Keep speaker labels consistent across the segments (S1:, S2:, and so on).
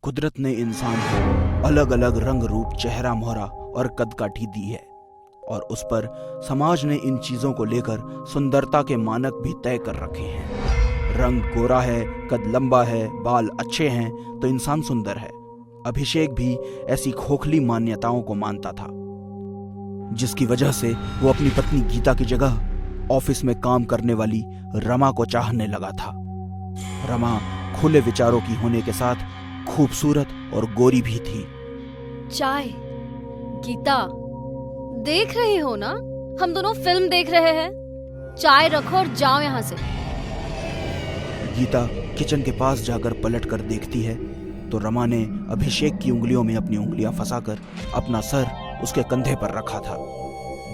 S1: कुदरत ने इंसान को अलग अलग रंग रूप, चेहरा मोहरा और कदकाठी दी है और उस पर समाज ने इन चीजों को लेकर सुंदरता के मानक भी तय कर रखे हैं। रंग गोरा है, कद लंबा है, बाल अच्छे हैं तो इंसान सुंदर है। अभिषेक भी ऐसी खोखली मान्यताओं को मानता था, जिसकी वजह से वो अपनी पत्नी गीता की जगह ऑफिस में काम करने वाली रमा को चाहने लगा था। रमा खुले विचारों की होने के साथ खूबसूरत और गोरी भी थी।
S2: चाय। गीता, देख रहे हो ना, हम दोनों फिल्म देख रहे हैं। चाय रखो और जाओ यहाँ से।
S1: गीता किचन के पास जाकर पलट कर देखती है तो रमा ने अभिषेक की उंगलियों में अपनी उंगलियां फंसाकर अपना सर उसके कंधे पर रखा था।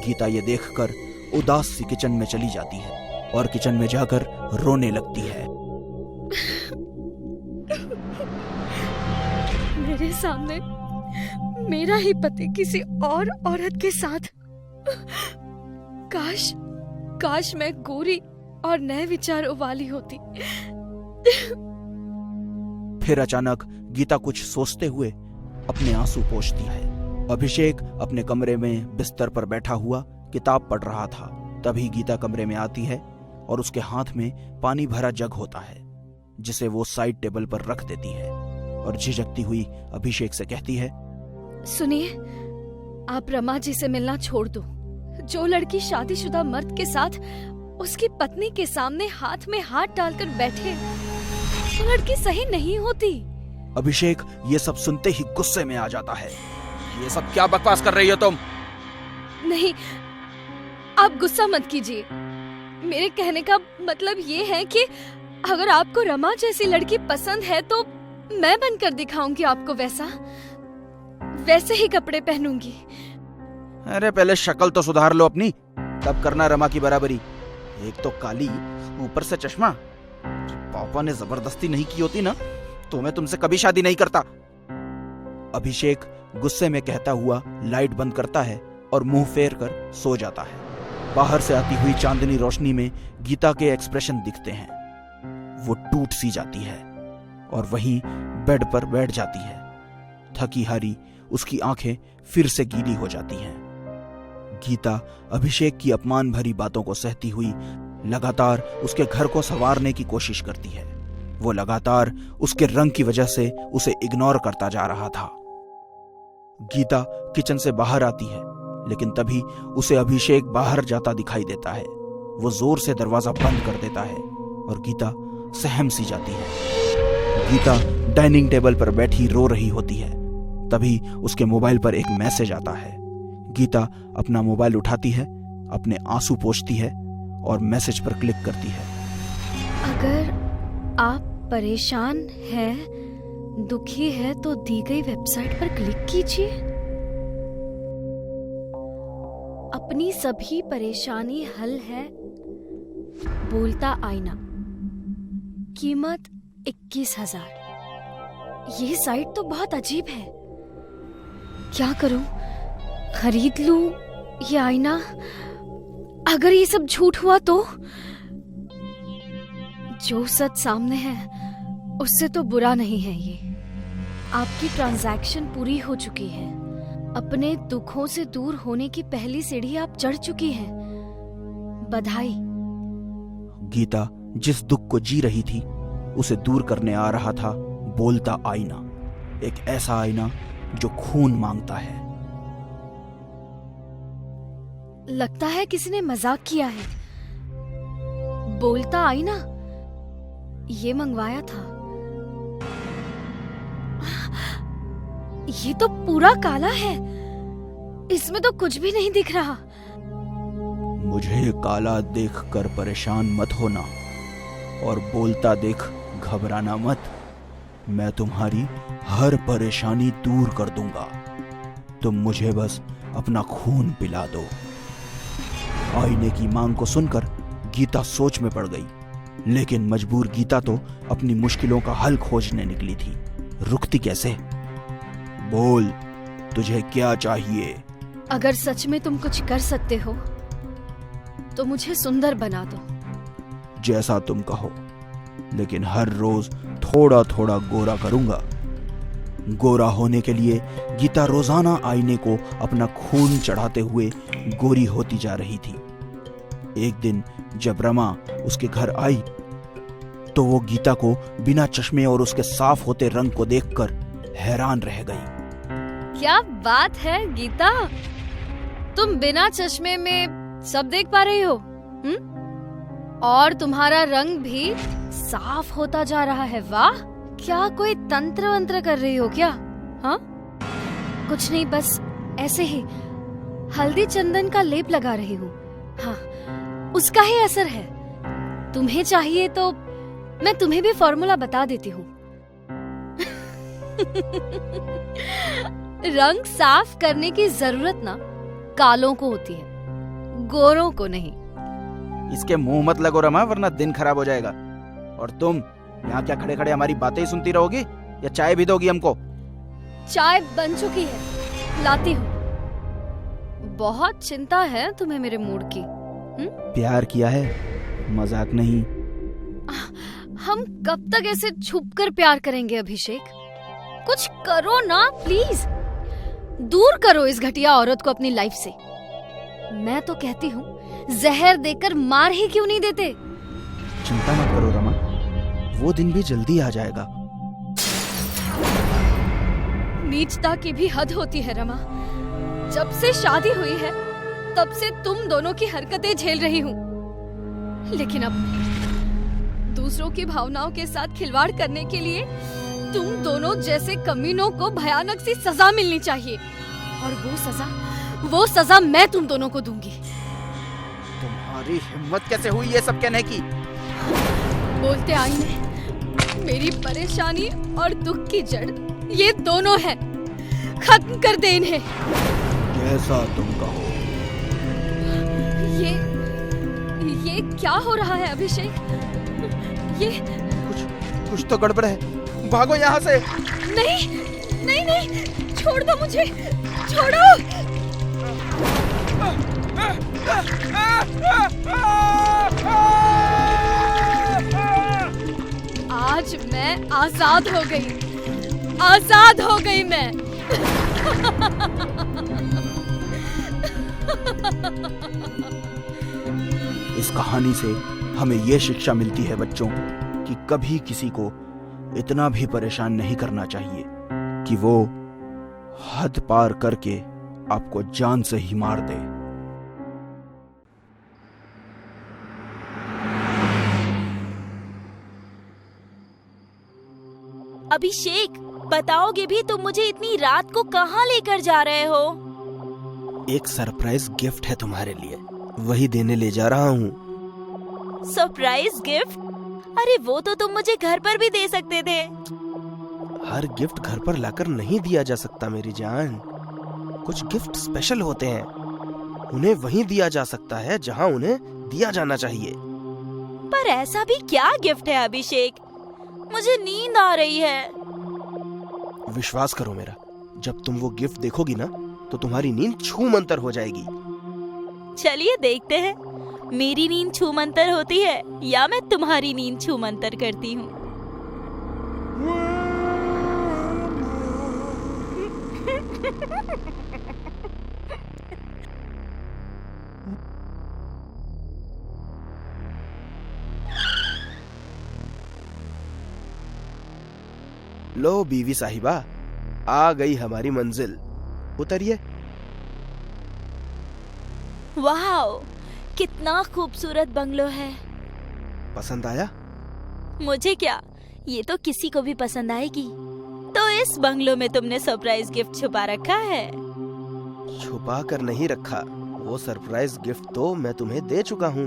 S1: गीता ये देखकर उदास सी किचन में चली जाती है और किचन में जाकर रोने लगती है।
S2: मेरे सामने मेरा ही पति किसी और औरत के साथ। काश मैं गोरी और नए विचारों वाली होती।
S1: फिर अचानक गीता कुछ सोचते हुए अपने आंसू पोंछती है। अभिषेक अपने कमरे में बिस्तर पर बैठा हुआ किताब पढ़ रहा था। तभी गीता कमरे में आती है और उसके हाथ में पानी भरा जग होता है, जिसे वो साइड टेबल पर रख देती है और झिझकती हुई अभिषेक से कहती है,
S2: सुनिए, आप रमा जी से मिलना छोड़ दो। जो लड़की शादीशुदा मर्द के साथ उसकी पत्नी के सामने हाथ में हाथ डालकर बैठे, वो लड़की सही नहीं होती।
S1: अभिषेक ये सब सुनते ही गुस्से में आ जाता है। ये सब क्या बकवास कर रही हो तुम?
S2: नहीं, आप गुस्सा मत कीजिए। मेरे कहने का मतलब ये है कि अगर आपको रमा जैसी लड़की पसंद है तो मैं बनकर दिखाऊंगी आपको वैसे ही कपड़े पहनूंगी।
S1: अरे पहले शक्ल तो सुधार लो अपनी, तब करना रमा की बराबरी। एक तो काली, ऊपर से चश्मा। पापा ने जबरदस्ती नहीं की होती ना तो मैं तुमसे कभी शादी नहीं करता। अभिषेक गुस्से में कहता हुआ लाइट बंद करता है और मुंह फेर कर सो जाता है। बाहर से आती हुई चांदनी रोशनी में गीता के एक्सप्रेशन दिखते हैं। वो टूट सी जाती है और वहीं बेड पर बैठ जाती है। थकी हारी उसकी आंखें फिर से गीली हो जाती हैं। गीता अभिषेक की अपमान भरी बातों को सहती हुई लगातार उसके घर को संवारने की कोशिश करती है। वो लगातार उसके रंग की वजह से उसे इग्नोर करता जा रहा था। गीता किचन से बाहर आती है, लेकिन तभी उसे अभिषेक बाहर जाता दिखाई देता है। वो जोर से दरवाजा बंद कर देता है और गीता सहम सी जाती है। गीता डाइनिंग टेबल पर बैठी रो रही होती है। तभी उसके मोबाइल पर एक मैसेज आता है। गीता अपना मोबाइल उठाती है, अपने आंसू पोंछती है और मैसेज पर क्लिक करती है।
S2: अगर आप परेशान हैं, दुखी है तो दी गई वेबसाइट पर क्लिक कीजिए। अपनी सभी परेशानी हल है। बोलता आईना। कीमत 21,000। ये साइट तो बहुत अजीब है। क्या करूं? खरीद लूं ये आईना? अगर ये सब झूठ हुआ तो? जो सच सामने है उससे तो बुरा नहीं है ये। आपकी ट्रांजैक्शन पूरी हो चुकी है। अपने दुखों से दूर होने की पहली सीढ़ी आप चढ़ चुकी हैं। बधाई।
S1: गीता जिस दुख को जी रही थी उसे दूर करने आ रहा था बोलता आईना। एक ऐसा आईना जो खून मांगता है।
S2: लगता है किसी ने मजाक किया है। बोलता आईना ये मंगवाया था। ये तो पूरा काला है, इसमें तो कुछ भी नहीं दिख रहा।
S1: मुझे काला देखकर परेशान मत होना और बोलता देख घबराना मत। मैं तुम्हारी हर परेशानी दूर कर दूंगा। तुम मुझे बस अपना खून पिला दो। आईने की मांग को सुनकर गीता सोच में पड़ गई, लेकिन मजबूर गीता तो अपनी मुश्किलों का हल खोजने निकली थी। रुकती कैसे? बोल, तुझे क्या चाहिए?
S2: अगर सच में तुम कुछ कर सकते हो तो मुझे सुंदर बना दो।
S1: जैसा तुम कहो, लेकिन हर रोज थोड़ा थोड़ा गोरा करूंगा। गोरा होने के लिए गीता रोजाना आईने को अपना खून चढ़ाते हुए गोरी होती जा रही थी। एक दिन जब रमा उसके घर आई तो वो गीता को बिना चश्मे और उसके साफ होते रंग को देखकर हैरान रह गई।
S2: क्या बात है गीता, तुम बिना चश्मे में सब देख पा रही हो? और तुम्हारा रंग भी साफ होता जा रहा है। वाह, क्या कोई तंत्र वंत्र कर रही हो क्या? हाँ, कुछ नहीं, बस ऐसे ही हल्दी चंदन का लेप लगा रही हूँ। हाँ, उसका ही असर है। तुम्हें चाहिए तो मैं तुम्हें भी फॉर्मूला बता देती हूँ। रंग साफ करने की जरूरत ना कालों को होती है, गोरों को नहीं।
S1: इसके मुंह मत लगो रमा, वरना दिन खराब हो जाएगा। और तुम यहाँ क्या खड़े खड़े हमारी बातें ही सुनती रहोगी या चाय भी दोगी हमको?
S2: चाय बन चुकी है, लाती हूँ। बहुत चिंता है तुम्हें मेरे मूड की।
S1: प्यार किया है, मजाक नहीं।
S2: हम कब तक ऐसे छुपकर प्यार करेंगे अभिषेक? कुछ करो ना प्लीज, दूर करो इस घटिया औरत को अपनी लाइफ से। मैं तो कहती हूँ जहर देकर मार ही क्यों नहीं देते?
S1: चिंता मत करो रमा, वो दिन भी जल्दी आ जाएगा।
S2: नीचता की भी हद होती है रमा। जब से शादी हुई है तब से तुम दोनों की हरकतें झेल रही हूँ, लेकिन अब दूसरों की भावनाओं के साथ खिलवाड़ करने के लिए तुम दोनों जैसे कमीनों को भयानक सी सजा मिलनी चाहिए। और वो सजा मैं तुम दोनों को दूंगी।
S1: तुम्हारी हिम्मत कैसे हुई ये सब कहने की?
S2: बोलते आईने, मेरी परेशानी और दुख की जड़ ये दोनों हैं। खत्म कर दे इन्हें।
S1: जैसा तुम कहो।
S2: ये क्या हो रहा है अभिषेक? ये
S1: कुछ तो गड़बड़ है। भागो यहाँ से।
S2: नहीं, छोड़ दो मुझे, छोड़ो। आज मैं आजाद हो गई मैं।
S1: इस कहानी से हमें ये शिक्षा मिलती है बच्चों कि कभी किसी को इतना भी परेशान नहीं करना चाहिए कि वो हद पार करके आपको जान से ही मार दे।
S3: अभिषेक, बताओगे भी तुम मुझे इतनी रात को कहाँ लेकर जा रहे हो?
S4: एक सरप्राइज गिफ्ट है तुम्हारे लिए, वही देने ले जा रहा हूँ।
S3: Surprise gift? अरे वो तो तुम मुझे घर पर भी दे सकते थे।
S4: हर गिफ्ट घर पर लाकर नहीं दिया जा सकता मेरी जान। कुछ गिफ्ट स्पेशल होते हैं, उन्हें वहीं दिया जा सकता है जहाँ उन्हें दिया जाना चाहिए।
S3: पर ऐसा भी क्या गिफ्ट है अभिषेक? मुझे नींद आ रही है।
S4: विश्वास करो मेरा, जब तुम वो गिफ्ट देखोगी ना तो तुम्हारी नींद छूमंतर हो जाएगी।
S3: चलिए देखते हैं, मेरी नींद छूमंतर होती है या मैं तुम्हारी नींद छूमंतर करती हूँ।
S4: लो बीवी साहिबा, आ गई हमारी मंजिल, उतरिए।
S3: वाह, कितना खूबसूरत बंगलो है।
S4: पसंद आया?
S3: मुझे क्या, ये तो किसी को भी पसंद आएगी। तो इस बंगलो में तुमने सरप्राइज गिफ्ट छुपा रखा है?
S4: छुपा कर नहीं रखा, वो सरप्राइज गिफ्ट तो मैं तुम्हें दे चुका हूँ।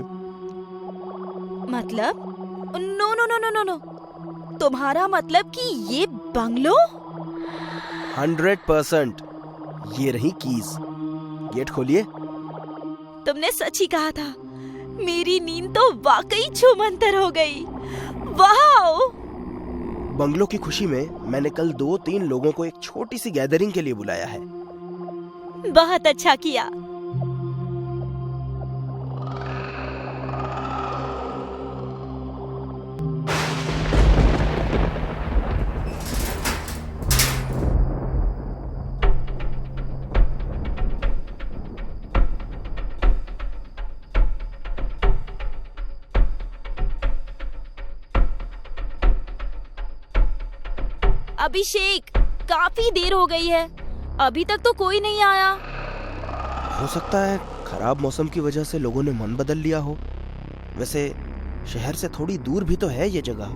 S3: मतलब? No no no no no no, तुम्हारा मतलब कि ये बंगलो?
S4: 100%। ये रही कीज, गेट खोलिए।
S3: तुमने सच ही कहा था, मेरी नींद तो वाकई छूमंतर हो गई। वाह!
S4: बंगलो की खुशी में मैंने कल 2-3 लोगों को एक छोटी सी गैदरिंग के लिए बुलाया है।
S3: बहुत अच्छा किया। अभिषेक, काफी देर हो गई है, अभी तक तो कोई नहीं आया।
S4: हो सकता है खराब मौसम की वजह से लोगों ने मन बदल लिया हो। वैसे शहर से थोड़ी दूर भी तो है ये जगह।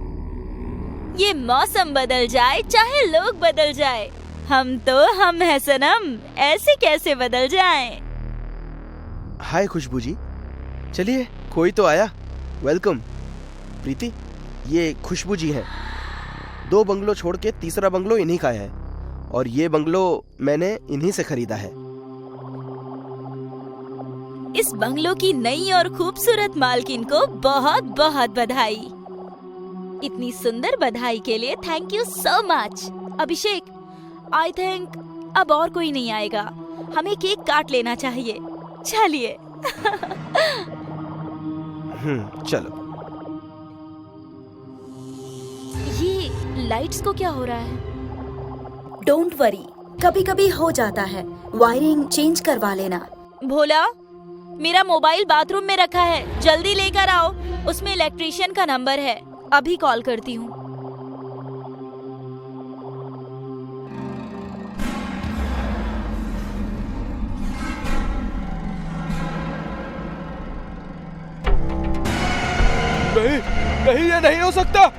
S3: ये मौसम बदल जाए चाहे लोग बदल जाए, हम है सनम, ऐसे कैसे बदल जाएं?
S4: हाय खुशबू जी, चलिए कोई तो आया। वेलकम। प्रीति, ये खुशबू जी हैं। 2 बंगलो छोड़ के तीसरा बंगलो इन्हीं का है, और ये बंगलो मैंने इन्हीं से खरीदा है।
S3: इस बंगलो की नई और खूबसूरत मालकिन को बहुत बहुत बधाई। इतनी सुंदर बधाई के लिए thank you so much. Abhishek, I think अब और कोई नहीं आएगा, हमें केक काट लेना चाहिए। चलिए।
S4: चलो।
S3: ये लाइट्स को क्या हो रहा है?
S5: डोंट वरी, कभी कभी हो जाता है, वायरिंग चेंज करवा लेना।
S3: भोला, मेरा मोबाइल बाथरूम में रखा है, जल्दी लेकर आओ। उसमें इलेक्ट्रिशियन का नंबर है, अभी कॉल करती हूँ।
S4: नहीं नहीं, ये नहीं हो सकता।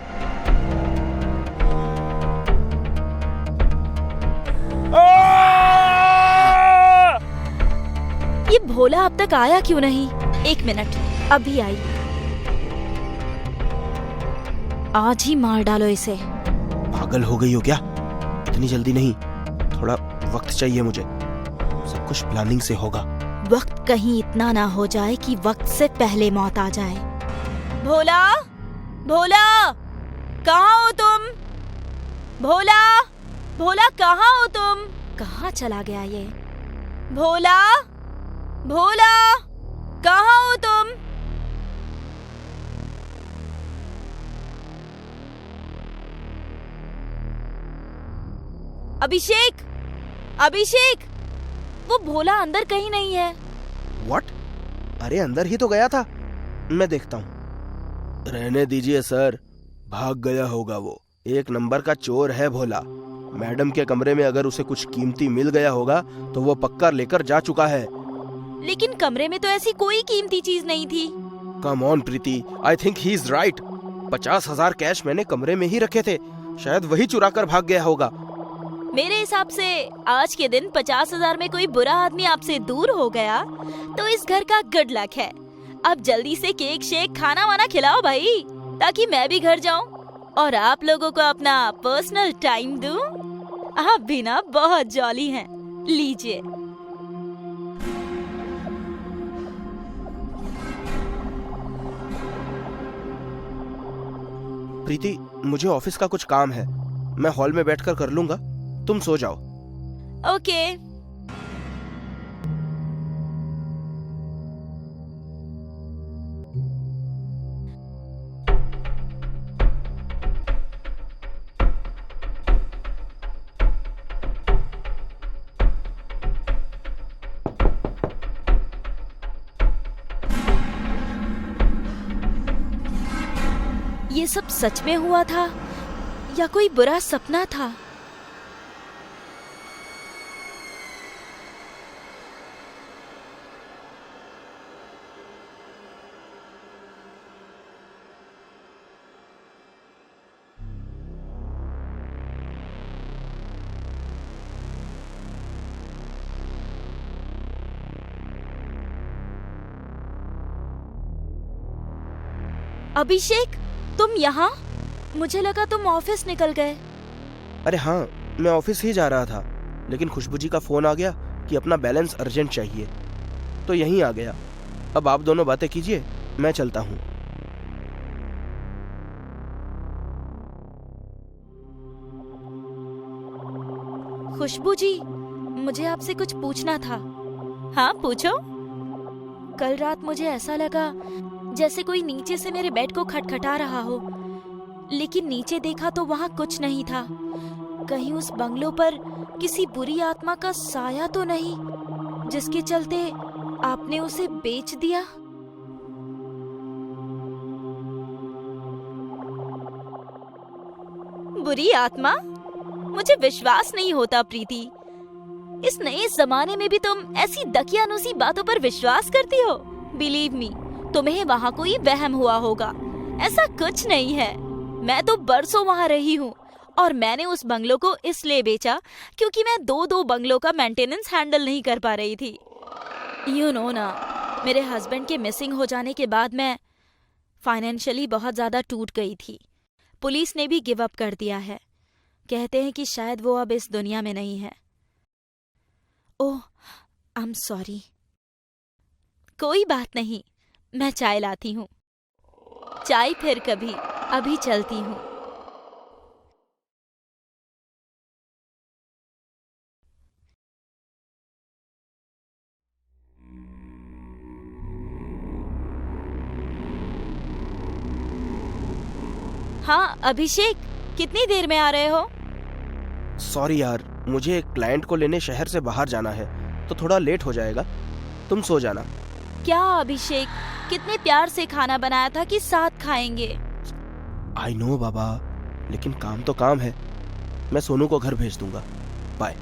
S3: ये भोला अब तक आया क्यों नहीं? 1 मिनट, अभी आई। आज ही मार डालो इसे।
S4: पागल हो गई हो क्या? इतनी जल्दी नहीं, थोड़ा वक्त चाहिए मुझे। सब कुछ प्लानिंग से होगा।
S3: वक्त कहीं इतना ना हो जाए कि वक्त से पहले मौत आ जाए। भोला, भोला, कहाँ हो तुम? भोला, भोला कहाँ हो तुम? कहाँ चला गया ये? भोला, भोला, कहाँ हो तुम? अभिषेक, अभिषेक, वो भोला अंदर कहीं नहीं है।
S4: व्हाट? अरे अंदर ही तो गया था, मैं देखता हूँ। रहने दीजिए सर, भाग गया होगा वो। 1 नंबर का चोर है भोला। मैडम के कमरे में अगर उसे कुछ कीमती मिल गया होगा तो वो पक्का लेकर जा चुका है।
S3: लेकिन कमरे में तो ऐसी कोई कीमती चीज नहीं थी।
S4: Come on Preeti, I think he is right. 50,000 cash मैंने कमरे में ही रखे थे, शायद वही चुरा कर भाग गया होगा।
S3: मेरे हिसाब से आज के दिन 50,000 में कोई बुरा आदमी आपसे दूर हो गया तो इस घर का गुड लक है। अब जल्दी से केक शेक खाना वाना खिलाओ भाई, ताकि मैं भी घर जाऊं और आप लोगों को अपना पर्सनल टाइम दूं। आप भी ना बहुत जॉली हैं। लीजिए।
S4: प्रीति, मुझे ऑफिस का कुछ काम है, मैं हॉल में बैठकर कर लूंगा, तुम सो जाओ।
S3: ओके। ये सब सच में हुआ था या कोई बुरा सपना था? अभिषेक, तुम यहाँ? मुझे लगा तुम ऑफिस निकल गए।
S4: अरे हाँ, मैं ऑफिस ही जा रहा था, लेकिन खुशबू जी का फोन आ गया कि अपना बैलेंस अर्जेंट चाहिए, तो यहीं आ गया। अब आप दोनों बातें कीजिए, मैं चलता हूँ।
S3: खुशबू जी, मुझे आपसे कुछ पूछना था। हाँ पूछो। कल रात मुझे ऐसा लगा जैसे कोई नीचे से मेरे बेड को खटखटा रहा हो, लेकिन नीचे देखा तो वहाँ कुछ नहीं था। कहीं उस बंगलो पर किसी बुरी आत्मा का साया तो नहीं, जिसके चलते आपने उसे बेच दिया? बुरी आत्मा? मुझे विश्वास नहीं होता प्रीति। इस नए जमाने में भी तुम ऐसी दकियानुसी बातों पर विश्वास करती हो? बिलीव मी, तुम्हें वहाँ कोई वहम हुआ होगा। ऐसा कुछ नहीं है। मैं तो बरसों वहाँ रही हूँ और मैंने उस बंगलो को इसलिए बेचा क्योंकि मैं दो बंगलों का मेंटेनेंस हैंडल नहीं कर पा रही थी। यू नो ना, मेरे हस्बैंड के मिसिंग हो जाने के बाद मैं फाइनेंशियली बहुत ज्यादा टूट गई थी। पुलिस ने भी गिव अप कर दिया है। कहते हैं कि शायद वो अब इस दुनिया में नहीं है। ओह, आई एम सॉरी। कोई बात नहीं, मैं चाय लाती हूँ। चाय फिर कभी, अभी चलती हूँ। हाँ अभिषेक, कितनी देर में आ रहे हो?
S4: सॉरी यार, मुझे एक क्लाइंट को लेने शहर से बाहर जाना है, तो थोड़ा लेट हो जाएगा। तुम सो जाना।
S3: क्या अभिषेक, कितने प्यार से खाना बनाया था कि साथ खाएंगे।
S4: आई नो बाबा, लेकिन काम तो काम है। मैं सोनू को घर भेज दूंगा। बाय।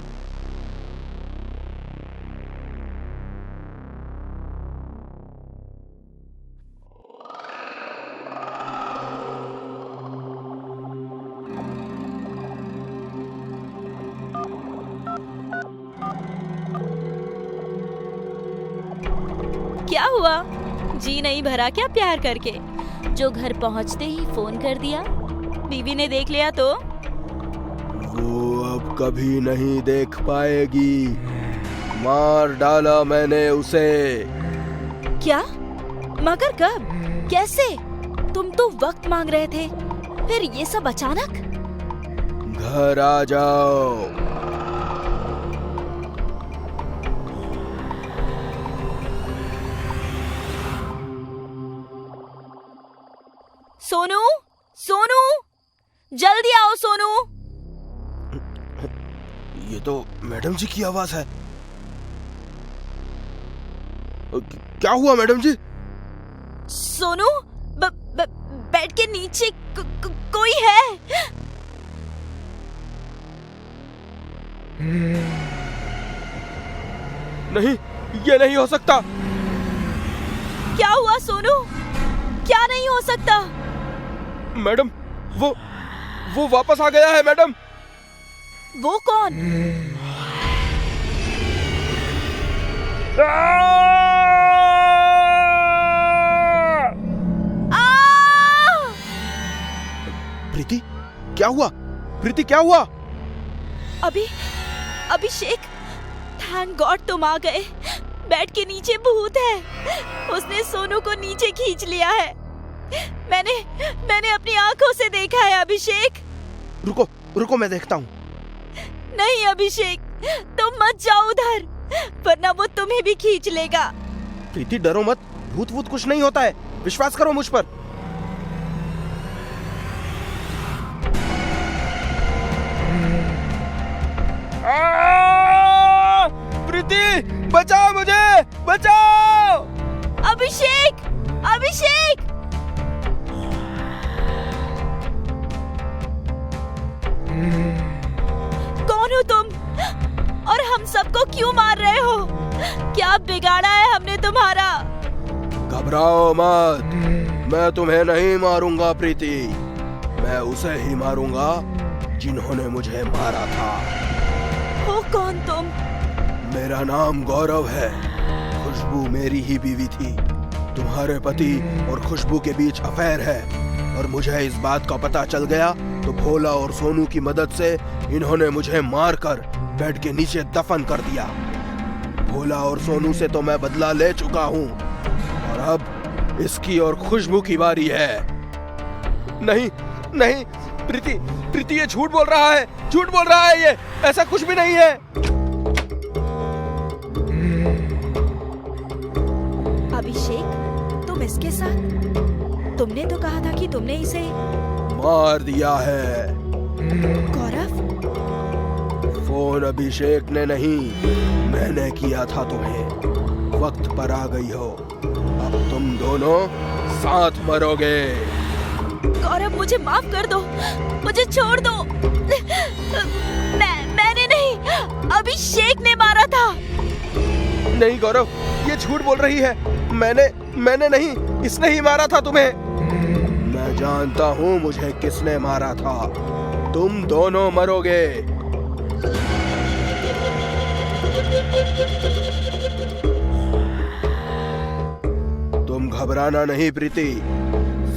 S3: क्या हुआ? जी नहीं भरा क्या प्यार करके? जो घर पहुंचते ही फोन कर दिया। बीवी ने देख लिया तो?
S4: वो अब कभी नहीं देख पाएगी। मार डाला मैंने उसे।
S3: क्या? मगर कब? कैसे? तुम तो वक्त मांग रहे थे, फिर ये सब अचानक?
S4: घर आ जाओ।
S3: सोनू, सोनू, जल्दी आओ सोनू।
S4: ये तो मैडम जी की आवाज है। क्या हुआ मैडम जी?
S3: सोनू, बेड के नीचे कोई है।
S4: नहीं, ये नहीं हो सकता।
S3: क्या हुआ सोनू? क्या नहीं हो सकता?
S4: मैडम, वो वापस आ गया है मैडम।
S3: वो कौन?
S4: प्रीति, क्या हुआ? प्रीति, क्या हुआ?
S3: अभिषेक, थैंक गॉड तुम आ गए। बेड के नीचे भूत है। उसने सोनू को नीचे खींच लिया है। मैंने अपनी आंखों से देखा है अभिषेक।
S4: रुको, मैं देखता हूँ।
S3: नहीं अभिषेक, तुम मत जाओ उधर, वरना वो तुम्हें भी खींच लेगा।
S4: प्रीति डरो मत, भूत कुछ नहीं होता है। विश्वास करो मुझ पर। प्रीति, बचाओ मुझे, बचाओ।
S3: अभिषेक, अभिषेक। कौन हो तुम? और हम सबको क्यों मार रहे हो? क्या बिगाड़ा है हमने तुम्हारा?
S4: घबराओ मत, मैं तुम्हें नहीं मारूंगा प्रीति। मैं उसे ही मारूंगा जिन्होंने मुझे मारा था।
S3: हो कौन तुम?
S4: मेरा नाम गौरव है। खुशबू मेरी ही बीवी थी। तुम्हारे पति और खुशबू के बीच अफेयर है और मुझे इस बात का पता चल गया तो भोला और सोनू की मदद से इन्होंने मुझे मारकर बेड के नीचे दफन कर दिया। भोला और सोनू से तो मैं बदला ले चुका हूँ और अब इसकी और खुशबू की बारी है। नहीं, प्रीति ये झूठ बोल रहा है, ये ऐसा कुछ भी नहीं है।
S3: अभिषेक, तुम इसके साथ? तुमने तो कहा था कि तुमने इसे
S4: मार दिया है।
S3: गौरव?
S4: फोन अभिषेक ने नहीं, मैंने किया था तुम्हें। वक्त पर आ गई हो, अब तुम दोनों साथ मरोगे।
S3: गौरव, मुझे माफ कर दो, मुझे छोड़ दो। अभिषेक ने मारा था।
S4: नहीं गौरव, ये झूठ बोल रही है। मैंने नहीं, इसने ही मारा था तुम्हें। मैं जानता हूँ मुझे किसने मारा था। तुम दोनों मरोगे। तुम घबराना नहीं प्रीति,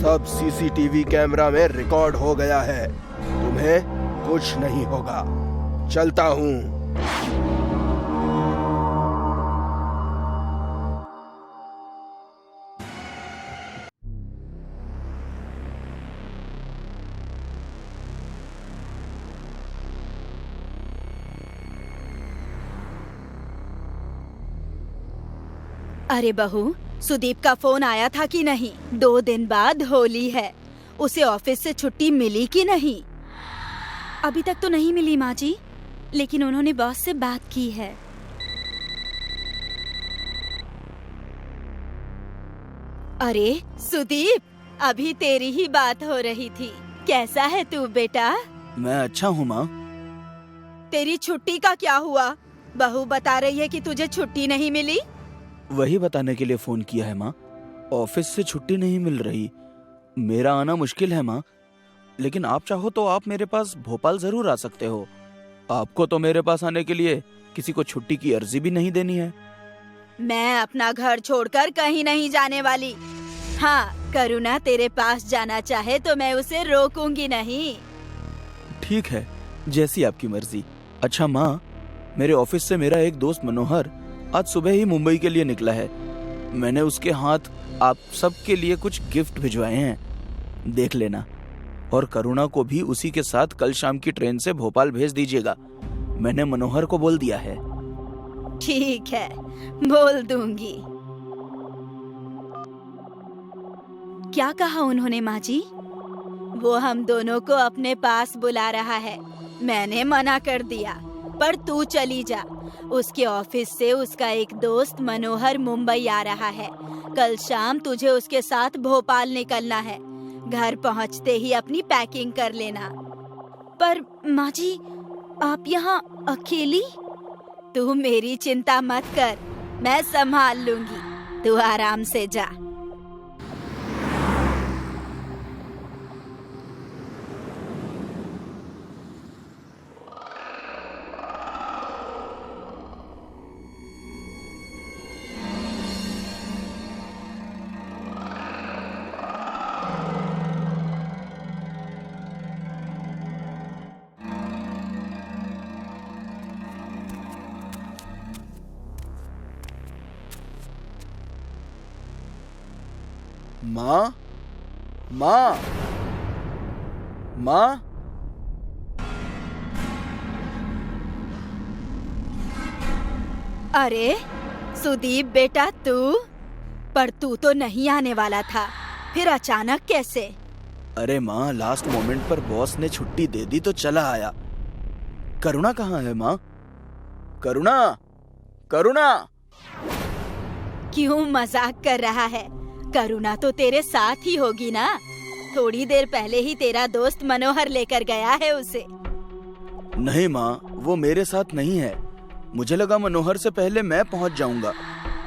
S4: सब सीसीटीवी कैमरा में रिकॉर्ड हो गया है। तुम्हें कुछ नहीं होगा। चलता हूँ।
S3: अरे बहू, सुदीप का फोन आया था कि नहीं? 2 दिन बाद होली है, उसे ऑफिस से छुट्टी मिली कि नहीं?
S5: अभी तक तो नहीं मिली माँ जी, लेकिन उन्होंने बॉस से बात की है।
S3: अरे सुदीप, अभी तेरी ही बात हो रही थी। कैसा है तू बेटा?
S1: मैं अच्छा हूँ माँ।
S3: तेरी छुट्टी का क्या हुआ? बहू बता रही है कि तुझे छुट्टी नहीं मिली।
S1: वही बताने के लिए फोन किया है माँ। ऑफिस से छुट्टी नहीं मिल रही। मेरा आना मुश्किल है माँ, लेकिन आप चाहो तो आप मेरे पास भोपाल जरूर आ सकते हो। आपको तो मेरे पास आने के लिए किसी को छुट्टी की अर्जी भी नहीं देनी है।
S3: मैं अपना घर छोड़कर कहीं नहीं जाने वाली। हाँ, करुणा तेरे पास जाना चाहे तो मैं उसे रोकूंगी नहीं।
S1: ठीक है, जैसी आपकी मर्जी। अच्छा माँ, मेरे ऑफिस से मेरा एक दोस्त मनोहर आज सुबह ही मुंबई के लिए निकला है। मैंने उसके हाथ आप सब के लिए कुछ गिफ्ट भिजवाए हैं, देख लेना। और करुणा को भी उसी के साथ कल शाम की ट्रेन से भोपाल भेज दीजिएगा। मैंने मनोहर को बोल दिया है।
S3: ठीक है, बोल दूंगी।
S5: क्या कहा उन्होंने माँ जी?
S3: वो हम दोनों को अपने पास बुला रहा है। मैंने मना कर दिया, पर तू चली जा। उसके ऑफिस से उसका एक दोस्त मनोहर मुंबई आ रहा है। कल शाम तुझे उसके साथ भोपाल निकलना है। घर पहुंचते ही अपनी पैकिंग कर लेना।
S5: पर माँ जी, आप यहाँ अकेली?
S3: तू मेरी चिंता मत कर, मैं संभाल लूंगी। तू आराम से जा।
S1: माँ, माँ, माँ।
S3: अरे सुदीप बेटा, पर तू तो नहीं आने वाला था, फिर अचानक कैसे?
S1: अरे माँ, लास्ट मोमेंट पर बॉस ने छुट्टी दे दी तो चला आया। करुणा कहाँ है माँ? करुणा, करुणा।
S3: क्यों मजाक कर रहा है? करुणा तो तेरे साथ ही होगी ना। थोड़ी देर पहले ही तेरा दोस्त मनोहर लेकर गया है उसे।
S1: नहीं माँ, वो मेरे साथ नहीं है। मुझे लगा मनोहर से पहले मैं पहुंच जाऊंगा,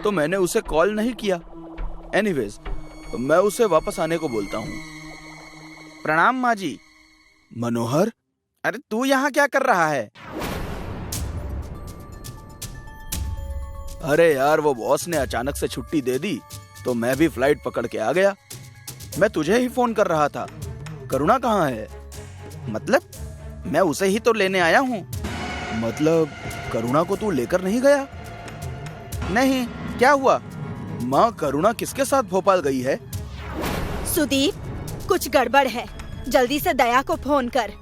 S1: तो मैंने उसे कॉल नहीं किया। एनीवेज, मैं उसे वापस आने को बोलता हूँ। प्रणाम माँ जी। मनोहर, अरे तू यहाँ क्या कर रहा है? अरे यार, वो बॉस ने अचानक से छुट्टी दे दी तो मैं भी फ्लाइट पकड़ के आ गया। मैं तुझे ही फोन कर रहा था। करुणा कहाँ है? मतलब मैं उसे ही तो लेने आया हूँ। मतलब करुणा को तू लेकर नहीं गया? नहीं, क्या हुआ? माँ, करुणा किसके साथ भोपाल गई है?
S3: सुदीप, कुछ गड़बड़ है। जल्दी से दया को फोन कर।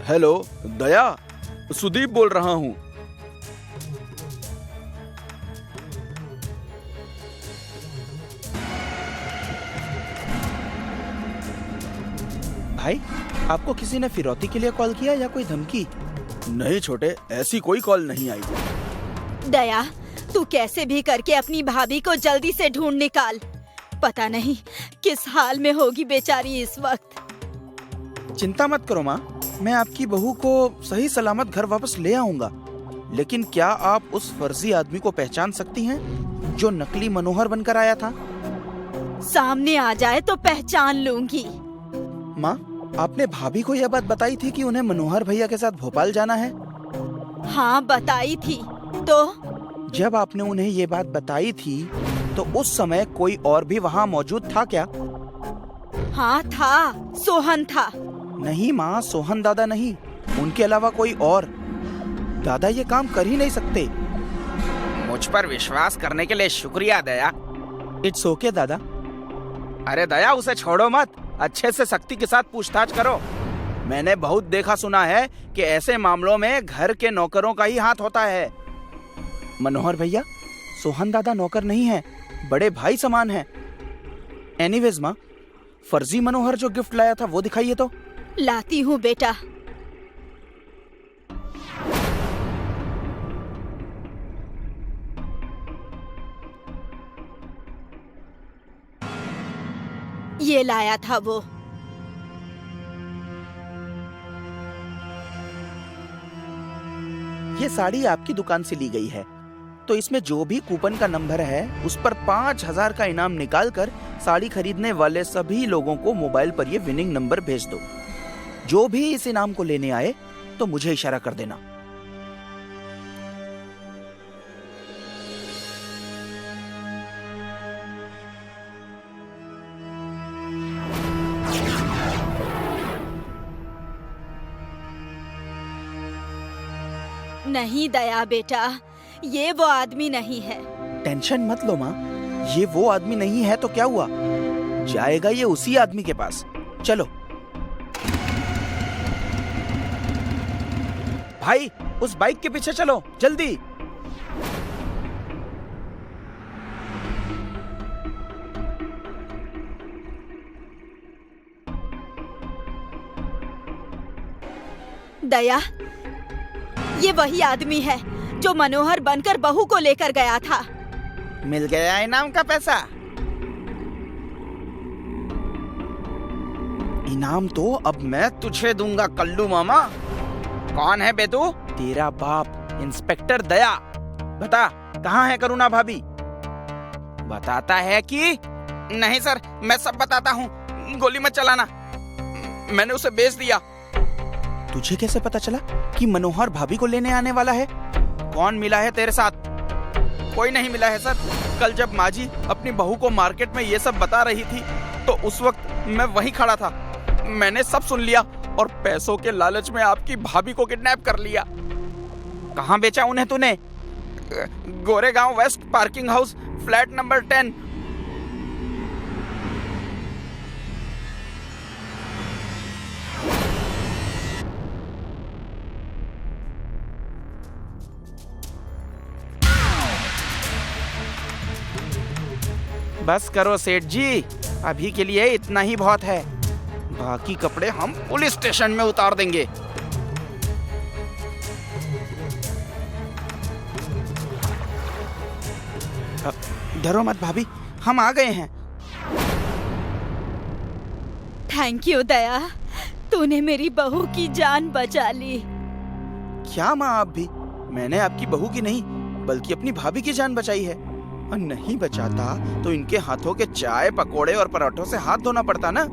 S1: हेलो दया, सुदीप बोल रहा हूँ। भाई, आपको किसी ने फिरौती के लिए कॉल किया या कोई धमकी? नहीं छोटे, ऐसी कोई कॉल नहीं आई।
S3: दया, तू कैसे भी करके अपनी भाभी को जल्दी से ढूंढ निकाल। पता नहीं किस हाल में होगी बेचारी इस वक्त।
S1: चिंता मत करो माँ, मैं आपकी बहू को सही सलामत घर वापस ले आऊंगा। लेकिन क्या आप उस फर्जी आदमी को पहचान सकती हैं जो नकली मनोहर बनकर आया था?
S3: सामने आ जाए तो पहचान लूंगी।
S1: माँ, आपने भाभी को यह बात बताई थी कि उन्हें मनोहर भैया के साथ भोपाल जाना है?
S3: हाँ बताई थी। तो
S1: जब आपने उन्हें ये बात बताई थी तो उस समय कोई और भी वहाँ मौजूद था क्या?
S3: हाँ था, सोहन था।
S1: नहीं माँ, सोहन दादा नहीं, उनके अलावा कोई और। दादा ये काम कर ही नहीं सकते।
S6: मुझ पर विश्वास करने के लिए शुक्रिया दया।
S1: इट्स ओके दादा।
S6: अरे दया, उसे छोड़ो मत, अच्छे से सख्ती के साथ पूछताछ करो।
S1: मैंने बहुत देखा सुना है कि ऐसे मामलों में घर के नौकरों का ही हाथ होता है। मनोहर भैया, सोहन दादा नौकर नहीं है, बड़े भाई समान हैं। एनीवेज माँ, फर्जी मनोहर जो गिफ्ट लाया था वो दिखाइए तो।
S3: लाती हूँ बेटा। ये लाया था वो।
S1: ये साड़ी आपकी दुकान से ली गई है, तो इसमें जो भी कूपन का नंबर है उस पर 5,000 का इनाम निकाल कर साड़ी खरीदने वाले सभी लोगों को मोबाइल पर ये विनिंग नंबर भेज दो। जो भी इस इनाम को लेने आए तो मुझे इशारा कर देना।
S3: नहीं दया बेटा, ये वो आदमी नहीं है।
S1: टेंशन मत लो माँ, ये वो आदमी नहीं है तो क्या हुआ, जाएगा ये उसी आदमी के पास। चलो भाई, उस बाइक के पीछे चलो जल्दी।
S3: दया, ये वही आदमी है जो मनोहर बनकर बहू को लेकर गया था।
S6: मिल गया इनाम का पैसा।
S1: इनाम तो अब मैं
S6: तुझे दूंगा कल्लू मामा। कौन है बे तू?
S1: तेरा बाप इंस्पेक्टर दया। बता, कहाँ है करुणा भाभी?
S6: बताता है कि नहीं सर, मैं सब बताता हूँ, गोली मत चलाना। मैंने उसे बेच दिया।
S1: तुझे कैसे पता चला कि मनोहर भाभी को लेने आने वाला है?
S6: कौन मिला है तेरे साथ? कोई नहीं मिला है सर। कल जब माजी अपनी बहू को मार्केट में ये सब बता रही थी तो उस वक्त मैं वहीं खड़ा था। मैंने सब सुन लिया और पैसों के लालच में आपकी भाभी को किडनैप कर लिया।
S1: कहाँ बेचा उन्हें तूने?
S6: Goregaon west parking house, flat number 10।
S1: बस करो सेठ जी, अभी के लिए इतना ही बहुत है। बाकी कपड़े हम पुलिस स्टेशन में उतार देंगे। डरो मत भाभी, हम आ गए हैं।
S3: थैंक यू दया, तूने मेरी बहू की जान बचा ली।
S1: क्या माँ, आप भी? मैंने आपकी बहू की नहीं बल्कि अपनी भाभी की जान बचाई है। और नहीं बचाता तो इनके हाथों के चाय पकोड़े और पराठों से हाथ धोना पड़ता ना।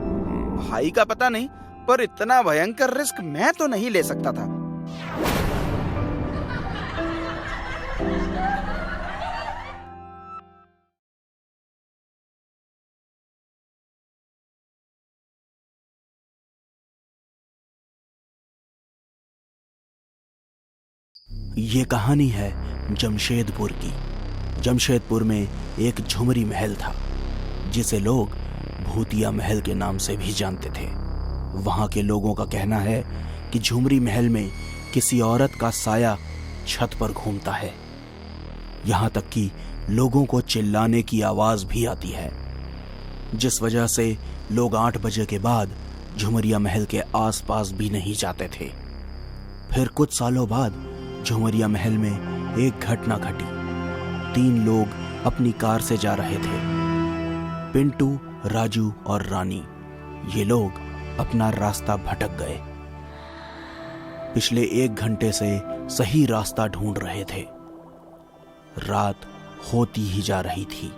S1: भाई का पता नहीं, पर इतना भयंकर रिस्क मैं तो नहीं ले सकता था। ये कहानी है जमशेदपुर की। जमशेदपुर में एक झुमरी महल था जिसे लोग भूतिया महल के नाम से भी जानते थे। वहां के लोगों का कहना है कि झुमरी महल में किसी औरत का साया छत पर घूमता है। यहाँ तक कि लोगों को चिल्लाने की आवाज भी आती है, जिस वजह से लोग 8 बजे के बाद झुमरिया महल के आसपास भी नहीं जाते थे। फिर कुछ सालों बाद झुमरिया महल में एक घटना घटी। 3 लोग अपनी कार से जा रहे थे, पिंटू, राजू और रानी। ये लोग अपना रास्ता भटक गए। पिछले 1 घंटे से सही रास्ता ढूंढ रहे थे। रात होती ही जा रही थी।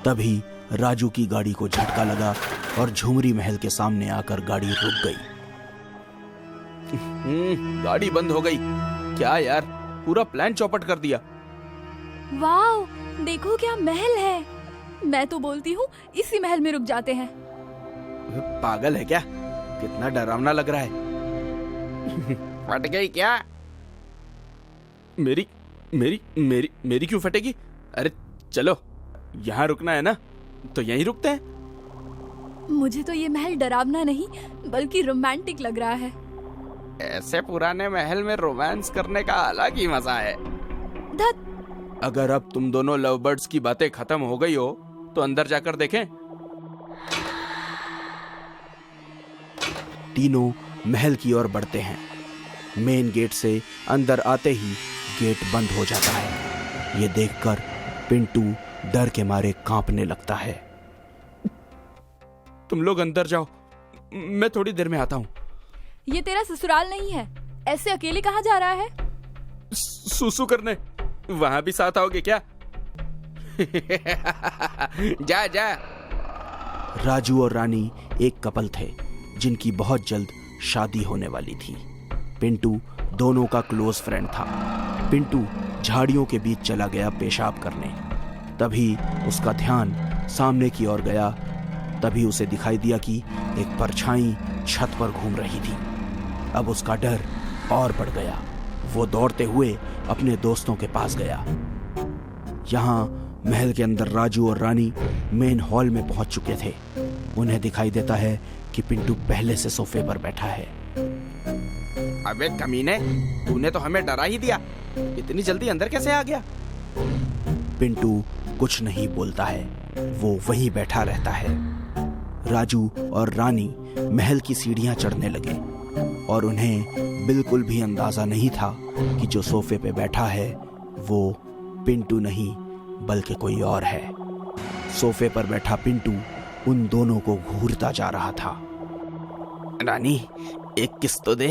S1: तभी राजू की गाड़ी को झटका लगा और झुमरी महल के सामने आकर गाड़ी रुक गई।
S6: गाड़ी बंद हो गई। क्या यार, पूरा प्लान चौपट कर दिया।
S2: वाओ, देखो क्या महल है। मैं तो बोलती हूँ इसी महल में रुक जाते हैं।
S6: पागल है क्या? कितना डरावना लग रहा है। फट गई क्या? मेरी मेरी मेरी मेरी क्यों फटेगी? अरे चलो, यहाँ रुकना है ना, तो यहीं रुकते हैं।
S2: मुझे तो ये महल डरावना नहीं बल्कि रोमांटिक लग रहा है।
S6: ऐसे पुराने महल में रोमांस करने का अलग ही मजा है।
S2: धत।
S6: अगर अब तुम दोनों लव बर्ड्स की बातें खत्म हो गई हो तो अंदर जाकर देखें।
S1: तीनों महल की ओर बढ़ते हैं। मेन गेट से अंदर आते ही गेट बंद हो जाता है। ये देखकर पिंटू डर के मारे कांपने लगता है।
S6: तुम लोग अंदर जाओ, मैं थोड़ी देर में आता हूँ।
S2: ये तेरा ससुराल नहीं है, ऐसे अकेले कहाँ जा रहा है?
S6: सुसु करने। वहां भी साथ आओगे क्या? जा जा।
S1: राजू और रानी एक कपल थे जिनकी बहुत जल्द शादी होने वाली थी। पिंटू दोनों का क्लोज फ्रेंड था। पिंटू झाड़ियों के बीच चला गया पेशाब करने। तभी उसका ध्यान सामने की ओर गया। तभी उसे दिखाई दिया कि एक परछाई छत पर घूम रही थी। अब उसका डर और बढ़ गया। वो दौड़ते हुए अपने दोस्तों के पास गया। यहाँ महल के अंदर राजू और रानी मेन हॉल में पहुंच चुके थे। उन्हें दिखाई देता है कि पिंटू पहले से सोफे पर बैठा है।
S6: अबे कमीने, तूने तो हमें डरा ही दिया। इतनी जल्दी अंदर कैसे आ गया?
S1: पिंटू कुछ नहीं बोलता है, वो वहीं बैठा रहता है। राजू और रानी महल की सीढ़ियां चढ़ने लगे और उन्हें बिल्कुल भी अंदाजा नहीं था कि जो सोफे पे बैठा है वो पिंटू नहीं बल्कि कोई और है। सोफे पर बैठा पिंटू उन दोनों को घूरता जा रहा था।
S6: रानी, एक किस तो दे।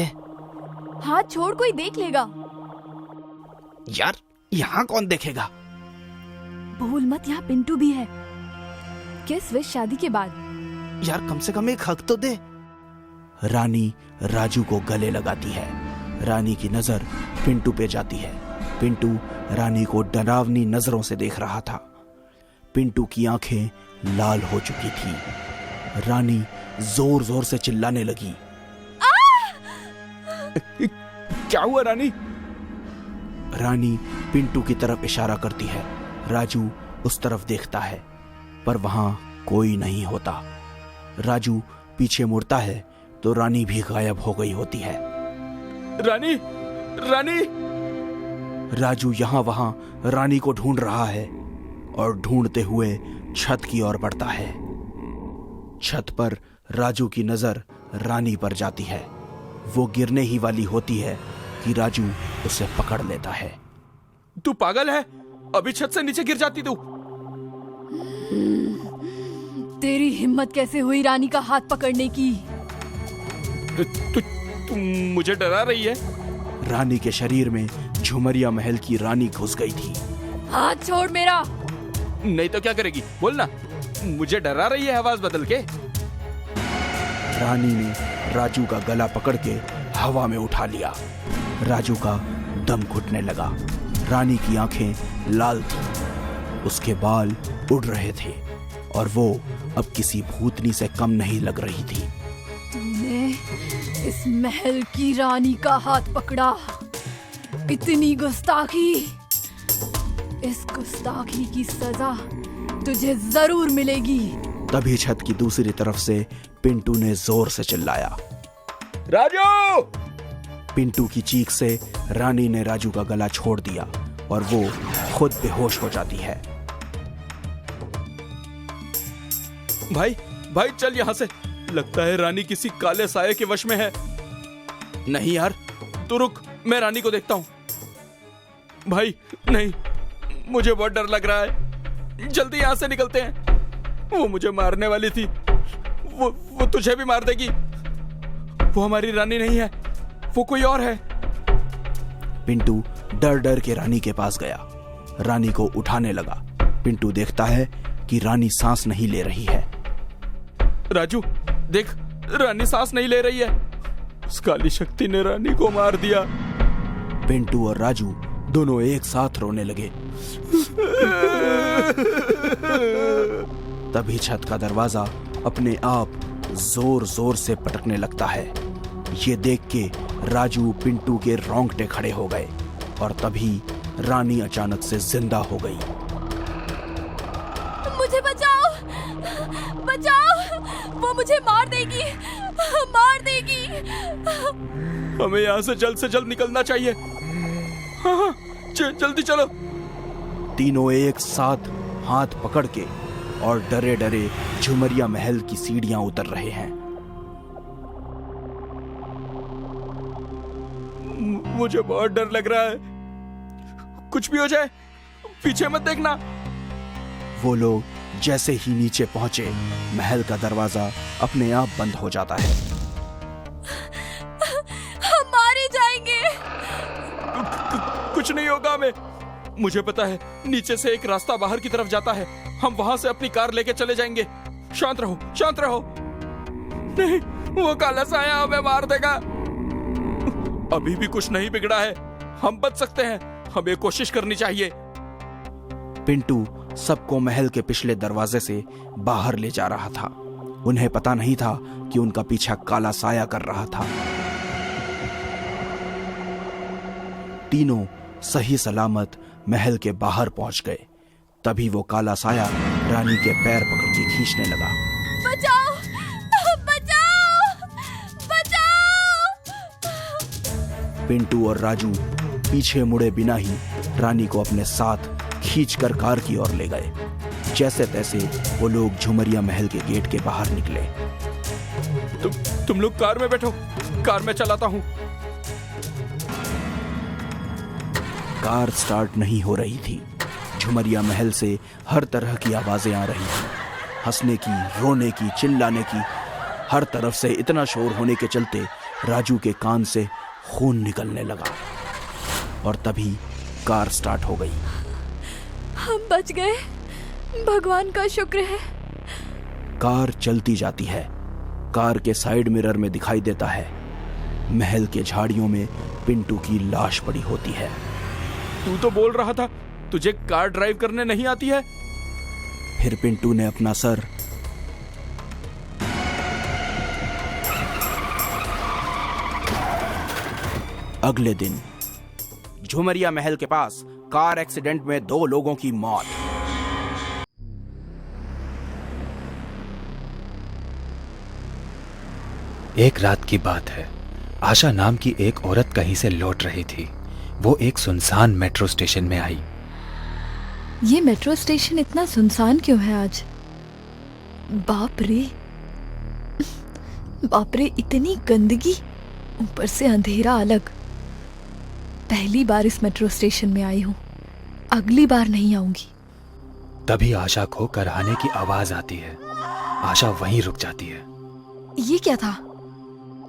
S2: हाथ छोड़, कोई देख लेगा।
S6: यार, यहाँ कौन देखेगा?
S2: भूल मत, यहाँ पिंटू भी है। किस विश शादी के बाद।
S6: यार, कम से कम एक हक तो दे।
S1: रानी राजू को गले लगाती है। रानी की नजर पिंटू पे जाती है। पिंटू रानी को डरावनी नजरों से देख रहा था। पिंटू की आंखें लाल हो चुकी थी। रानी जोर जोर से चिल्लाने लगी।
S6: क्या हुआ रानी?
S1: रानी पिंटू की तरफ इशारा करती है। राजू उस तरफ देखता है पर वहां कोई नहीं होता। राजू पीछे मुड़ता है तो रानी भी गायब हो गई होती है।
S6: रानी, रानी।
S1: राजू यहाँ वहां रानी को ढूंढ रहा है और ढूंढते हुए छत की ओर बढ़ता है। छत पर राजू की नजर रानी पर जाती है। वो गिरने ही वाली होती है कि राजू उसे पकड़ लेता है।
S6: तू पागल है? अभी छत से नीचे गिर जाती तू।
S2: तेरी हिम्मत कैसे हुई रानी का हाथ पकड़ने की?
S6: तू मुझे डरा रही है?
S1: रानी के शरीर में झुमरिया महल की रानी घुस गई थी।
S2: हाथ छोड़ मेरा।
S6: नहीं तो क्या करेगी? बोलना। मुझे डरा रही है आवाज बदल के?
S1: रानी ने राजू का गला पकड़ के हवा में उठा लिया। राजू का दम घुटने लगा। रानी की आंखें लाल थी, उसके बाल उड़ रहे थे और वो अब किसी भूतनी से कम नहीं लग रही थी।
S2: तूने इस महल की रानी का हाथ पकड़ा, इतनी गुस्ताखी। इस गुस्ताखी की सजा तुझे जरूर मिलेगी।
S1: तभी छत की दूसरी तरफ से पिंटू ने जोर से चिल्लाया,
S6: राजू!
S1: पिंटू की चीख से रानी ने राजू का गला छोड़ दिया और वो खुद बेहोश हो जाती है।
S6: भाई, भाई चल यहाँ से। लगता है रानी किसी काले साये के वश में है। नहीं यार, तू रुक, मैं रानी को देखता हूँ। भाई नहीं, मुझे बहुत डर लग रहा है। जल्दी यहाँ से निकलते हैं। वो मुझे मारने वाली थी। वो तुझे भी मार देगी। वो हमारी रानी नहीं है, वो कोई और है।
S1: पिंटू डर डर के रानी के पास गया, रानी को उठाने लगा। पिंटू देखता है कि रानी सांस नहीं ले रही है।
S6: राजू देख, रानी सांस नहीं ले रही है। उस काली शक्ति ने रानी को मार दिया।
S1: पिंटू और राजू दोनों एक साथ रोने लगे। तभी छत का दरवाजा अपने आप जोर जोर से पटकने लगता है। ये देख के राजू पिंटू के रोंगटे खड़े हो गए और तभी रानी अचानक से जिंदा हो गई।
S2: मुझे बचाओ, बचाओ, वो मुझे मार देगी, मार देगी।
S6: हमें यहाँ से जल्द निकलना चाहिए। हाँ, जल्दी चलो।
S1: तीनों एक साथ हाथ पकड़ के और डरे डरे झुमरिया महल की सीढ़ियां उतर रहे हैं।
S6: मुझे बहुत डर लग रहा है, कुछ भी हो जाए पीछे मत देखना।
S1: वो लोग जैसे ही नीचे पहुंचे, महल का दरवाजा अपने आप बंद हो जाता है।
S2: हम मारे जाएंगे।
S6: कुछ नहीं होगा हमें। मुझे पता है नीचे से एक रास्ता बाहर की तरफ जाता है, हम वहां से अपनी कार लेके चले जाएंगे। शांत रहो, शांत रहो। नहीं, वो काला साया हमें मार देगा। अभी भी कुछ नहीं बिगड़ा है, हम बच सकते हैं, हमें कोशिश करनी चाहिए।
S1: पिंटू सबको महल के पिछले दरवाजे से बाहर ले जा रहा था। उन्हें पता नहीं था कि उनका पीछा काला साया कर रहा था। तीनों सही सलामत महल के बाहर पहुंच गए। तभी वो काला साया रानी के पैर पकड़ के खींचने लगा।
S2: बचाओ, बचाओ, बचाओ।
S1: पिंटू और राजू पीछे मुड़े बिना ही रानी को अपने साथ खींचकर कार की ओर ले गए। जैसे तैसे वो लोग झुमरिया महल के गेट के बाहर निकले।
S6: तुम लोग कार में बैठो, कार में चलाता हूं।
S1: कार स्टार्ट नहीं हो रही थी। झुमरिया महल से हर तरह की आवाजें आ रही थी, हंसने की, रोने की, चिल्लाने की। हर तरफ से इतना शोर होने के चलते राजू के कान से खून निकलने लगा और तभी कार स्टार्ट हो गई।
S2: हम बच गए, भगवान का शुक्र है।
S1: कार चलती जाती है। कार के साइड मिरर में दिखाई देता है महल के झाड़ियों में पिंटू की लाश पड़ी होती है।
S6: तू तो बोल रहा था तुझे कार ड्राइव करने नहीं आती है।
S1: फिर पिंटू ने अपना सर अगले दिन झुमरिया महल के पास कार एक्सीडेंट में 2 लोगों की मौत।
S7: एक रात की बात है। आशा नाम की एक औरत कहीं से लौट रही थी। वो एक सुनसान मेट्रो स्टेशन में आई।
S2: ये मेट्रो स्टेशन इतना सुनसान क्यों है आज? बाप रे, बाप रे, इतनी गंदगी, ऊपर से अंधेरा अलग। पहली बार इस मेट्रो स्टेशन में आई हूँ, अगली बार नहीं आऊंगी।
S7: तभी आशा को कराहने की आवाज आती है। आशा वहीं रुक जाती है।
S2: ये क्या था?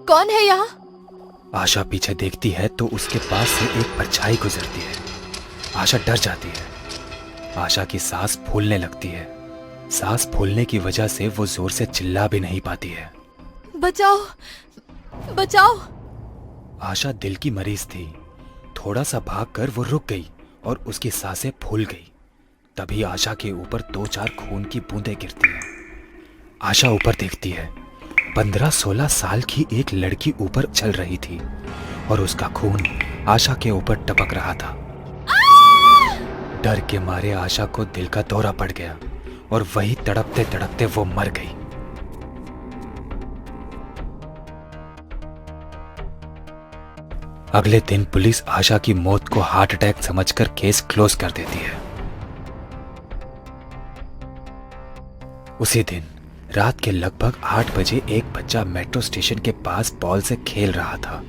S2: कौन है यहाँ?
S7: आशा पीछे देखती है तो उसके पास से एक परछाई गुजरती है। आशा डर जाती है। आशा की सांस फूलने लगती है। सांस फूलने की वजह से वो जोर से चिल्ला भी नहीं पाती है।
S2: बचाओ, बचाओ।
S7: आशा दिल की मरीज थी। थोड़ा सा भागकर वो रुक गई और उसकी सांसें फूल गई। तभी आशा के ऊपर 2-4 खून की बूंदें गिरती हैं। आशा ऊपर देखती है। 15-16 साल की एक लड़की ऊपर चल रही थी और उसका खून आशा के ऊपर टपक रहा था। डर के मारे आशा को दिल का दौरा पड़ गया और वही तड़पते तड़पते वो मर गई। अगले दिन पुलिस आशा की मौत को हार्ट अटैक समझकर केस क्लोज कर देती है। उसी दिन रात के लगभग 8 बजे एक बच्चा मेट्रो स्टेशन के पास बॉल से खेल रहा था।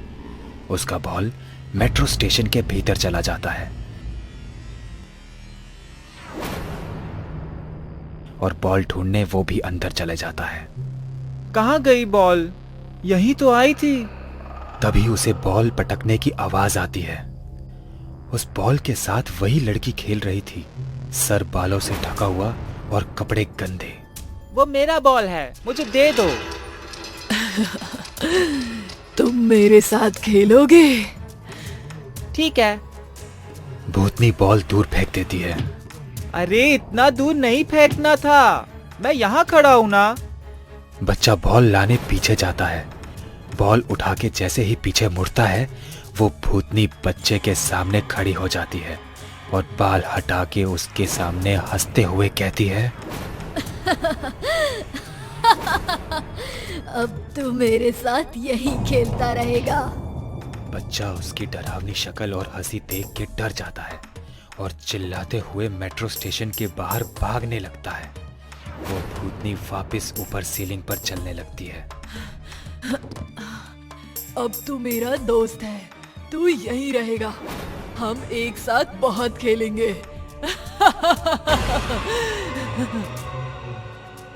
S7: उसका बॉल मेट्रो स्टेशन के भीतर चला जाता है और बॉल ढूंढने वो भी अंदर चले जाता है।
S8: कहाँ गई बॉल? यही तो आई थी।
S7: तभी उसे बॉल पटकने की आवाज आती है। उस बॉल के साथ वही लड़की खेल रही थी, सर बालों से ढका हुआ और कपड़े गंदे।
S8: वो मेरा बॉल है, मुझे दे दो।
S9: तुम मेरे साथ खेलोगे?
S8: ठीक है।
S7: भूतनी बॉल दूर फेंक देती है।
S8: अरे इतना दूर नहीं फेंकना था, मैं यहाँ खड़ा हूँ ना।
S7: बच्चा बॉल लाने पीछे जाता है। बॉल उठा के जैसे ही पीछे मुड़ता है, वो भूतनी बच्चे के सामने खड़ी हो जाती है और बाल हटा के उसके सामने हंसते हुए कहती है,
S9: अब तो मेरे साथ यही खेलता रहेगा।
S7: बच्चा उसकी डरावनी शक्ल और हंसी देख के डर जाता है और चिल्लाते हुए मेट्रो स्टेशन के बाहर भागने लगता है। वो भूतनी वापस ऊपर सीलिंग पर चलने लगती है।
S9: अब तू मेरा दोस्त है, तू यहीं रहेगा। हम एक साथ बहुत खेलेंगे।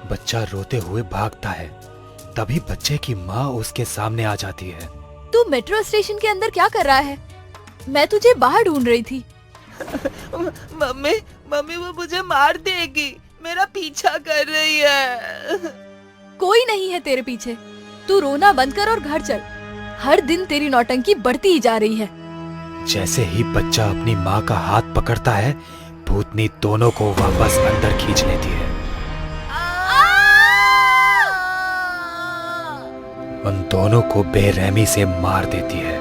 S7: बच्चा रोते हुए भागता है। तभी बच्चे की माँ उसके सामने आ जाती है।
S2: तू मेट्रो स्टेशन के अंदर क्या कर रहा है? मैं तुझे बाहर ढूंढ रही थी।
S8: मम्मी मम्मी वो मुझे मार देगी, मेरा पीछा कर रही है।
S2: कोई नहीं है तेरे पीछे। तू रोना बंद कर और घर चल। हर दिन तेरी नौटंकी बढ़ती ही जा रही है।
S7: जैसे ही बच्चा अपनी माँ का हाथ पकड़ता है, भूतनी दोनों को वापस अंदर खींच लेती है। उन दोनों को बेरहमी से मार देती है।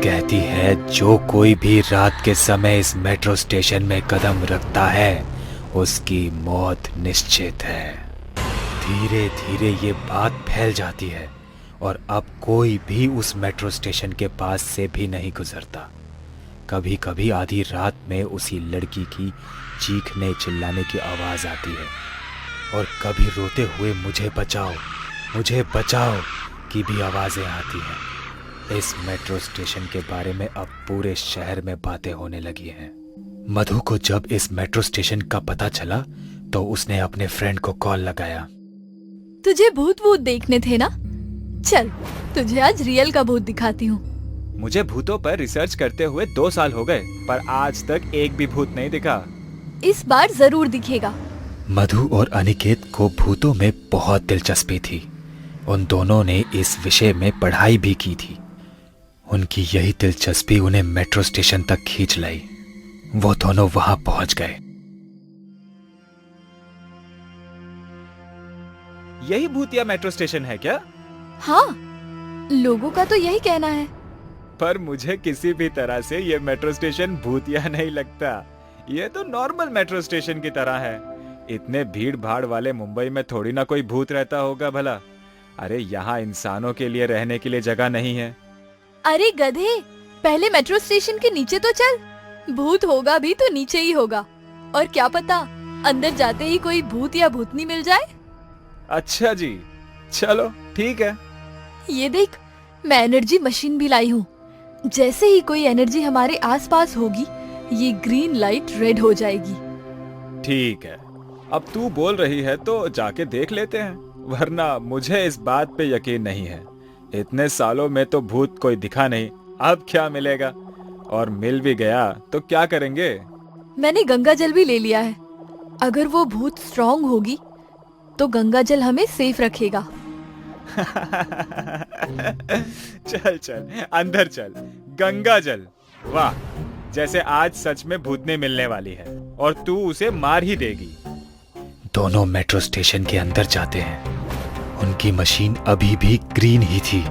S7: कहती है, जो कोई भी रात के समय इस मेट्रो स्टेशन में कदम रखता है, उसकी मौत निश्चित है। धीरे धीरे ये बात फैल जाती है और अब कोई भी उस मेट्रो स्टेशन के पास से भी नहीं गुजरता। कभी कभी आधी रात में उसी लड़की की चीखने चिल्लाने की आवाज आती है और कभी रोते हुए मुझे बचाओ की भी आवाजें आती हैं। इस मेट्रो स्टेशन के बारे में अब पूरे शहर में बातें होने लगी हैं। मधु को जब इस मेट्रो स्टेशन का पता चला तो उसने अपने फ्रेंड को कॉल लगाया।
S2: तुझे भूत देखने थे ना? चल तुझे आज रियल का भूत दिखाती हूँ।
S8: मुझे भूतों पर रिसर्च करते हुए 2 साल हो गए, पर आज तक एक भी भूत नहीं दिखा।
S2: इस बार जरूर दिखेगा।
S7: मधु और अनिकेत को भूतों में बहुत दिलचस्पी थी। उन दोनों ने इस विषय में पढ़ाई भी की थी। उनकी यही दिलचस्पी उन्हें मेट्रो स्टेशन तक खींच लाई। वो दोनों वहां पहुंच गए।
S8: यही भूतिया मेट्रो स्टेशन है क्या?
S2: हाँ, लोगों का तो यही कहना है।
S8: पर मुझे किसी भी तरह से ये मेट्रो स्टेशन भूतिया नहीं लगता। ये तो नॉर्मल मेट्रो स्टेशन की तरह है। इतने भीड़ भाड़ वाले मुंबई में थोड़ी ना कोई भूत रहता होगा भला। अरे यहाँ इंसानों के लिए रहने के लिए जगह नहीं है।
S2: अरे गधे, पहले मेट्रो स्टेशन के नीचे तो चल। भूत होगा भी तो नीचे ही होगा। और क्या पता अंदर जाते ही कोई भूत या भूतनी मिल जाए।
S8: अच्छा जी, चलो ठीक है।
S2: ये देख, मैं एनर्जी मशीन भी लाई हूँ। जैसे ही कोई एनर्जी हमारे आसपास होगी, ये ग्रीन लाइट रेड हो जाएगी।
S8: ठीक है, अब तू बोल रही है तो जाके देख लेते हैं, वरना मुझे इस बात पे यकीन नहीं है। इतने सालों में तो भूत कोई दिखा नहीं, अब क्या मिलेगा? और मिल भी गया तो क्या करेंगे?
S2: मैंने गंगा जल भी ले लिया है। अगर वो भूत स्ट्रांग होगी तो गंगा जल हमें सेफ रखेगा।
S8: चल चल अंदर चल। गंगा जल, वाह, जैसे आज सच में भूतनी मिलने वाली है और तू उसे मार ही देगी।
S7: दोनों मेट्रो स्टेशन के अंदर जाते हैं। उनकी मशीन अभी भी ग्रीन ही थी।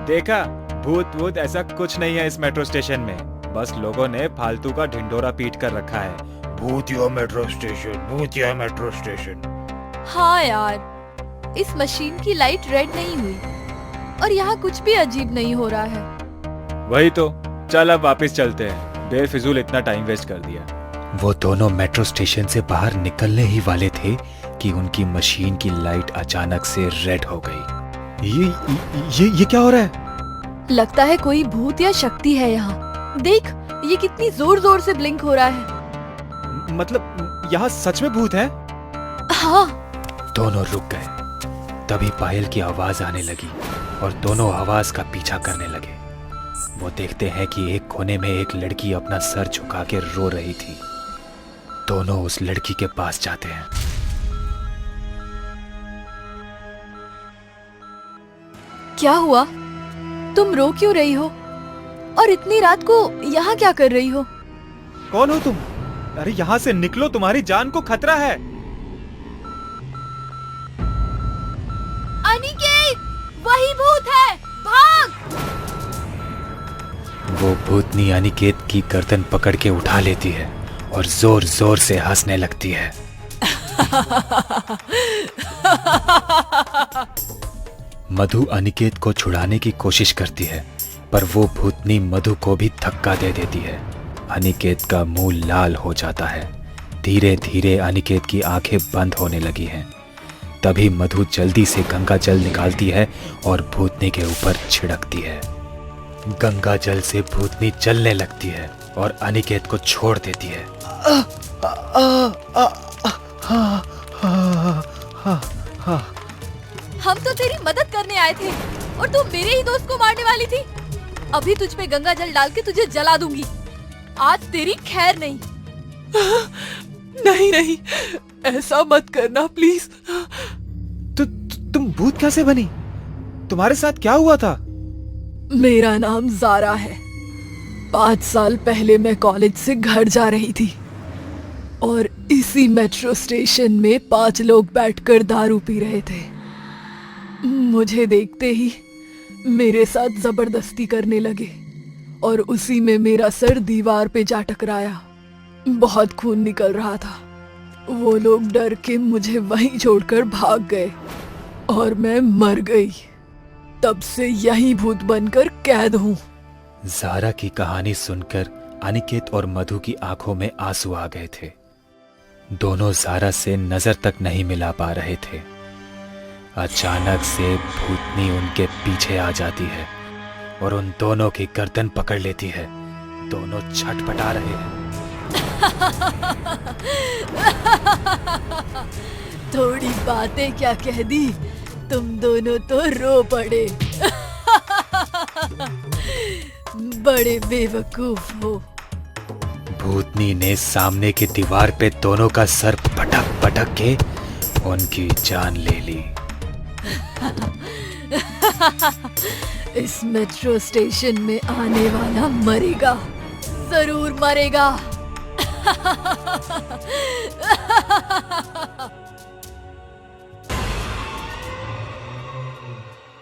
S8: देखा, भूत ऐसा कुछ नहीं है इस मेट्रो स्टेशन में। बस लोगों ने फालतू का ढिंढोरा पीट कर रखा है। भूतिया मेट्रो स्टेशन, भूतिया मेट्रो स्टेशन।
S2: हाँ यार, इस मशीन की लाइट रेड नहीं हुई और यहाँ कुछ भी अजीब नहीं हो रहा है।
S8: वही तो, चल अब वापस चलते हैं। बेफिजूल इतना टाइम वेस्ट कर दिया।
S7: वो दोनों मेट्रो स्टेशन से बाहर निकलने ही वाले थे कि उनकी मशीन की लाइट अचानक से रेड हो गई। ये क्या हो रहा है?
S2: लगता है कोई भूत या शक्ति है यहाँ। देख, ये कितनी जोर जोर से ब्लिंक हो रहा है।
S8: मतलब यहाँ सच में भूत है?
S2: हाँ।
S7: दोनों रुक गए। तभी पायल की आवाज आने लगी। और दोनों आवाज का पीछा करने लगे। वो देखते हैं कि एक कोने में एक लड़की अपना सर झुका के रो रही थी। दोनों उस लड़की के पास जाते हैं।
S9: क्या हुआ? तुम रो क्यों रही हो? और इतनी रात को यहाँ क्या कर रही हो?
S8: कौन हो तुम? अरे यहाँ से निकलो, तुम्हारी जान को खतरा है।
S9: अनिकेत, वही भूत है, भाग!
S7: वो भूतनी अनिकेत की गर्दन पकड़ के उठा लेती है और जोर जोर से हंसने लगती है। मधु अनिकेत को छुड़ाने की कोशिश करती है, पर वो भूतनी मधु को भी धक्का दे देती है। अनिकेत का मुंह लाल हो जाता है। धीरे धीरे अनिकेत की आंखें बंद होने लगी हैं। तभी मधु जल्दी से गंगा जल निकालती है और भूतनी के ऊपर छिड़कती है। गंगा जल से भूतनी जलने लगती है और अनिकेत को छोड़ देती है।
S9: हम तो तेरी मदद करने आए थे और तू मेरे ही दोस्त को मारने वाली थी। अभी तुझ पे गंगा जल डाल के तुझे जला दूंगी। आज तेरी खैर नहीं।
S10: नहीं नहीं, ऐसा मत करना प्लीज।
S8: तुम भूत कैसे बनी? तुम्हारे साथ क्या हुआ था?
S9: मेरा नाम ज़ारा है। 5 साल पहले मैं कॉलेज से घर जा रही थी और इसी मेट्रो स्टेशन में 5 लोग बैठकर दारू पी रहे थे। मुझे देखते ही मेरे साथ जबरदस्ती करने लगे और उसी में मेरा सर दीवार पे जा टकराया। बहुत खून निकल रहा था। वो लोग डर के मुझे वहीं छोड़कर भाग गए और मैं मर गई। तब से यही भूत बनकर कैद हूँ।
S7: ज़ारा की कहानी सुनकर अनिकेत और मधु की आंखों में आंसू आ गए थे। दोनों ज़ारा से नजर तक नहीं मिला पा रहे थे। अचानक से भूतनी उनके पीछे आ जाती है और उन दोनों की गर्दन पकड़ लेती है। दोनों छटपटा रहे हैं।
S9: थोड़ी बातें क्या कह दी, तुम दोनों तो रो पड़े। बड़े बेवकूफ हो।
S7: भूतनी ने सामने की दीवार पे दोनों का सर पटक पटक के उनकी जान ले ली।
S9: इस मेट्रो स्टेशन में आने वाला मरेगा, जरूर मरेगा।